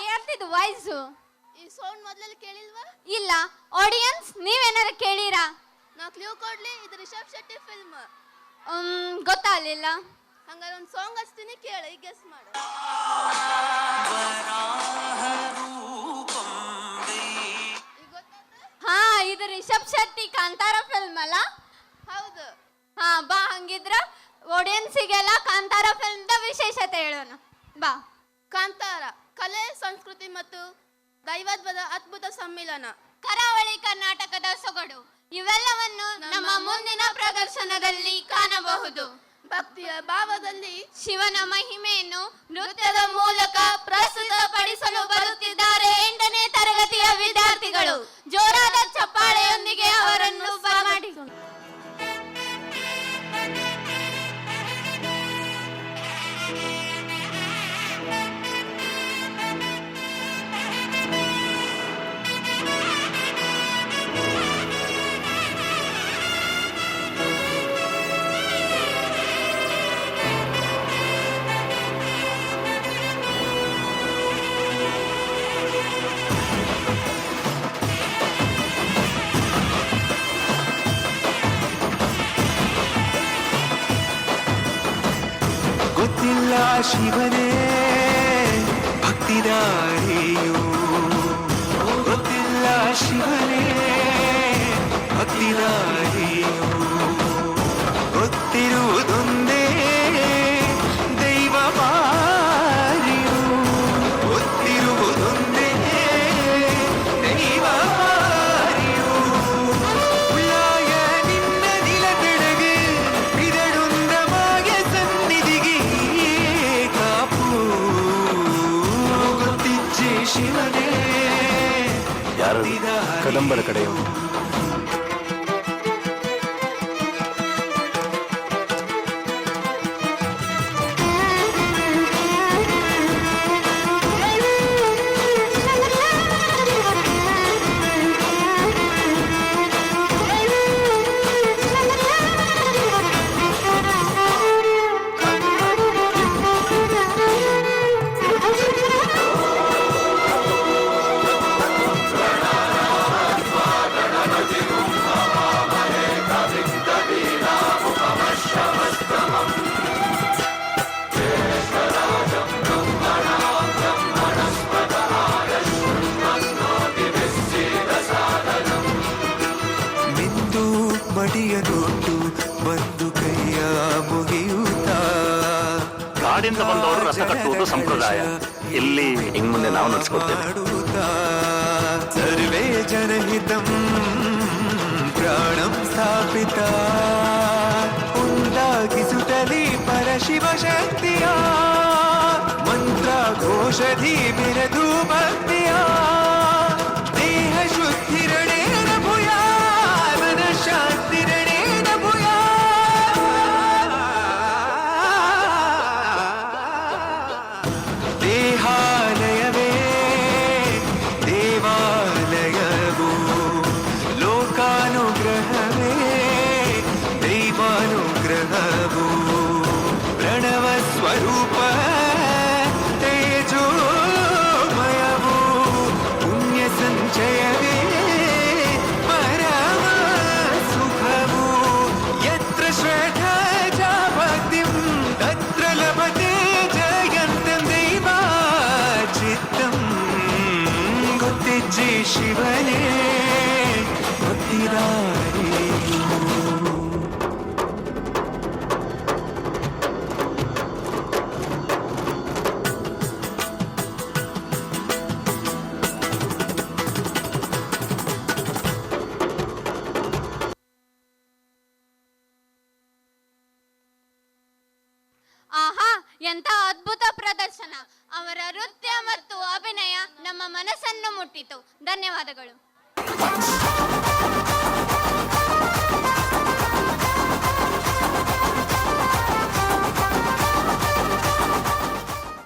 ಹೇಳ್ತಿದ್ದು voice ಈ sound ಮೊದಲಲ್ಲಿ ಕೇಳಿಲ್ವಾ? ಇಲ್ಲ. Audience ನೀವೇನಾರ ಕೇಳಿರಾ? ನಾ ಕ್ಲೂ ಕೊಡ್ಲಿ, ಇದು ರಿಷಬ್ ಶೆಟ್ಟಿ ಫಿಲ್ಮ್. ಗೊತ್ತಾಗ್ಲಿಲ್ಲ. ಹಂಗಾರೆ ಒಂದು ಸಾಂಗ್ ಹಚ್ತೀನಿ, ಕೇಳ, ಈಗ ಗೆಸ್ ಮಾಡು. ಹಾ, ಇದು ರಿಷಬ್ ಶೆಟ್ಟಿ ಕಾಂತಾರ ಫಿಲ್ಮ್ ಅಲ್ಲ? ಹೌದು. ಹಾ, ಬಾ ಹಂಗಿದ್ರ ಆಡಿಯನ್ಸಿಗೆಲ್ಲ ಕಾಂತಾರ ಫಿಲ್ಮ್ದ ವಿಶೇಷತೆ ಹೇಳೋಣ ಬಾ. ಕಾಂತಾರ ಕಲೆ, ಸಂಸ್ಕೃತಿ ಮತ್ತು ದೈವತ್ವದ ಅದ್ಭುತ ಸಮ್ಮಿಲನ. ಕರಾವಳಿ ಕರ್ನಾಟಕದ ಸೊಗಡು ಇವೆಲ್ಲವನ್ನು ನಮ್ಮ ಮುಂದಿನ ಪ್ರದರ್ಶನದಲ್ಲಿ ಕಾಣಬಹುದು. ಭಕ್ತಿಯ ಭಾವದಲ್ಲಿ ಶಿವನ ಮಹಿಮೆಯನ್ನು ನೃತ್ಯದ ಮೂಲಕ ಪ್ರಸ್ತುತಪಡಿಸಲು ಬರುತ್ತಿದ್ದಾರೆ 8ನೇ ತರಗತಿಯ ವಿದ್ಯಾರ್ಥಿಗಳು. ಜೋರಾದ ಚಪ್ಪಾಳೆಯೊಂದಿಗೆ ಅವರನ್ನು ಬರಮಾಡಿಸೋಣ. ಗೊತ್ತಿಲ್ಲ ಶಿವನೇ ಭಕ್ತಿದಾರಿಯು, ಗೊತ್ತಿಲ್ಲ ಶಿವನೇ ಭಕ್ತಿದಾರಿಯು, ಗೊತ್ತಿರುವುದೊಂದೇ ದೈವ ಮಾರಿಯು, ಗೊತ್ತಿರುವುದೊಂದೇ ದೈವ ಮಾರಿಯು. ಉಳ್ಳಾಯ ನಿನ್ನ ನಿಲತೆಡೆಗೆ ಇದಡೊಂದ ಮಾಗೆ ಸನ್ನಿಧಿಗೆ ಕಾಪು, ಗೊತ್ತಿಚ್ಚೆ ಶಿವನೇ ಯಾರು ಕದಂಬರ ಕಡೆಯವರು. ಮಡಿಯದೊಟ್ಟು ಬಂದು ಕೈಯ ಮುಗಿಯುತ್ತ ಕಾಡಿಂದ ಬಂದವರು ರಸ ಕಟ್ಟುವುದು ಸಂಪ್ರದಾಯ. ಇಲ್ಲಿ ಇನ್ನು ಮುಂದೆ ನಾವು ನಡೆಸ್ಕೊಡ್ತೇವೆ. ಸರ್ವೇ ಜನಹಿತಂ ಪ್ರಾಣಂ ಸ್ಥಾಪಿತ ಉಂಟಾಗಿಸುತ್ತಲೇ ಪರಶಿವ ಶಕ್ತಿಯ ಮಂತ್ರ ಘೋಷಧಿ ಮೆರೆದು ಭಕ್ತಿಯ ದೇಹ ಶುದ್ಧಿರಣೇನ ಭೂಯಾ ಮನ ಶಾಂತಿರಣೇನ ಭೂಯಾ. ದೇಹಾಲಯವೇ ದೇವಾಲಯವು, ಲೋಕಾನುಗ್ರಹವೇ ದೈವಾನುಗ್ರಹವು, ಪ್ರಣವ ಸ್ವರೂಪ ತೇಜೋಮಯವು, ಪುಣ್ಯ ಸಂಚಯವೇ ಪರಮ ಸುಖವು. ಯತ್ರ ಶ್ರದ್ಧಾ ಚ ಭಕ್ತಿಂ ತತ್ರ ಲಭತೆ ಜಯಂತಂ ದೈವಾ ಚಿತ್ತಂ. ಗೊತ್ತಿಜ್ಜೆ ಶಿವನೇ ಭಕ್ತಿದಾರಿಯು. ಆಹಾ, ಎಂತ ಅದ್ಭುತ ಪ್ರದರ್ಶನ! ಅವರ ನೃತ್ಯ ಮತ್ತು ಅಭಿನಯ ನಮ್ಮ ಮನಸ್ಸನ್ನು ಮುಟ್ಟಿತು. ಧನ್ಯವಾದಗಳು.